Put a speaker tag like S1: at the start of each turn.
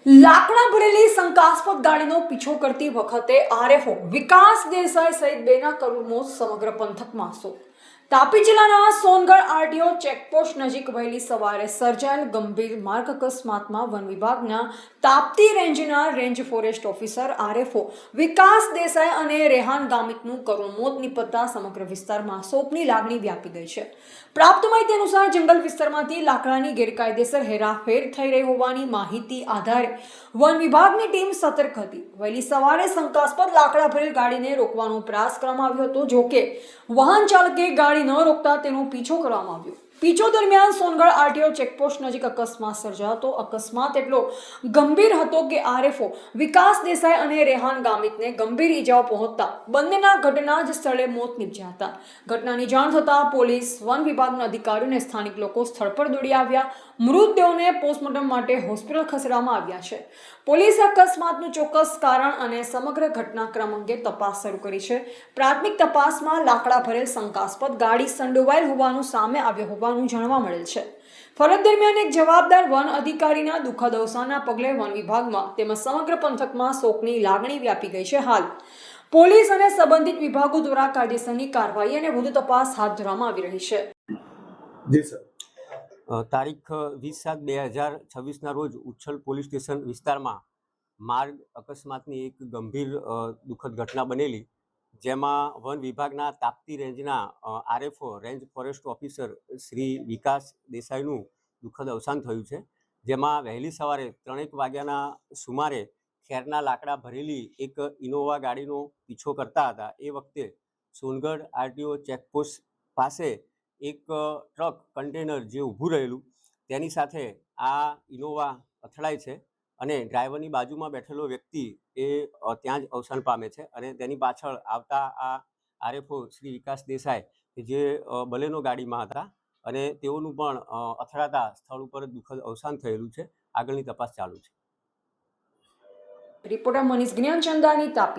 S1: લાકડા ભરેલી શંકાસ્પદ ગાડીનો પીછો કરતી વખતે આરએફઓ વિકાસ દેસાઈ સહિત બેના કરુણ મોત સમગ્ર પંથકમાં શોક. તાપી જિલ્લાના સોનગઢ આરટીઓ ચેકપોસ્ટ નજીક વહેલી સવારે સર્જાયેલ ગંભીર માર્ગ અકસ્માતમાં વન વિભાગના તાપ્તી રેન્જના રેન્જ ફોરેસ્ટ ઓફિસર આરએફઓ વિકાસ દેસાઈ અને રેહાન ગામિતનું કરુણ મોત નિપજતા સમગ્ર વિસ્તારમાં શોકની લાગણી વ્યાપી ગઈ છે. પ્રાપ્ત માહિતી અનુસાર જંગલ વિસ્તારમાંથી લાકડાની ગેરકાયદેસર હેરાફેર થઈ રહી હોવાની માહિતી આધારે વન વિભાગની ટીમ સતર્ક હતી. વહેલી સવારે શંકાસ્પદ લાકડા ભરેલ ગાડીને રોકવાનો પ્રયાસ કરવામાં આવ્યો હતો, જોકે વાહન ચાલકે ગાડી ન રોકતા તેનો પીછો કરવામાં આવ્યો. પીછો દરમિયાન સોનગઢ આરટીઓ ચેકપોસ્ટ નજીક અકસ્માત સર્જાયો. અકસ્માત એટલો ગંભીર હતો કે આરએફઓ વિકાસ દેસાઈ અને રેહાન ગામિતને ગંભીર ઈજાઓ પહોંચતા બંનેના ઘટના જ સ્થળે મોત નીપજ્યા હતા. ઘટનાની જાણ થતાં પોલીસ, વન વિભાગના અધિકારીઓ અને સ્થાનિક લોકો સ્થળ પર દોડી આવ્યા. મૃતદેહોને પોસ્ટમોર્ટમ માટે હોસ્પિટલ ખસેડવામાં આવ્યા છે. પોલીસે અકસ્માતનું ચોક્કસ કારણ અને સમગ્ર ઘટનાક્રમ અંગે તપાસ શરૂ કરી છે. પ્રાથમિક તપાસમાં લાકડા ભરેલ શંકાસ્પદ ગાડી સંડોવાયેલ હોવાનું સામે આવ્યું હોવાનું જાણવા મળેલ છે. ફરજ દરમિયાન એક જવાબદાર વન અધિકારીના દુઃખદ અવસાનના પગલે વન વિભાગમાં તેમજ સમગ્ર પંથકમાં શોકની લાગણી વ્યાપી ગઈ છે. હાલ પોલીસ અને સંબંધિત વિભાગો દ્વારા કાયદેસરની કાર્યવાહી અને વધુ તપાસ હાથ ધરવામાં આવી રહી છે.
S2: જી સર.
S3: તારીખ 20/7/2026ના રોજ ઉચ્છલ પોલીસ સ્ટેશન વિસ્તારમાં માર્ગ અકસ્માતની એક ગંભીર દુઃખદ ઘટના બનેલી, જેમાં વન વિભાગના તાપ્તી રેન્જના RFO range forest officer Shri Vikas દેસાઈનું દુઃખદ અવસાન થયું છે. જેમાં વહેલી સવારે 3 વાગ્યાના સુમારે ખેરના લાકડા ભરેલી એક ઇનોવા ગાડીનો પીછો કરતા હતા. એ વખતે સોનગઢ આરટીઓ ચેકપોસ્ટ પાસે એક ટ્રક કન્ટેનર જે ઊભું રહેલું તેની સાથે આ ઇનોવા અથડાય છે અને ડ્રાઈવરની બાજુમાં બેઠેલો વ્યક્તિ એ ત્યાં જ અવસાન પામે છે. અને તેની પાછળ આવતા આ આરએફઓ શ્રી વિકાસ દેસાઈ કે જે બલેનો ગાડીમાં હતા અને તેઓનું પણ અથડાતા સ્થળ ઉપર દુઃખદ અવસાન થયેલું છે. આગળની તપાસ ચાલુ છે.
S1: રિપોર્ટર મનીષ જ્ઞાનચંદાની, તાપી.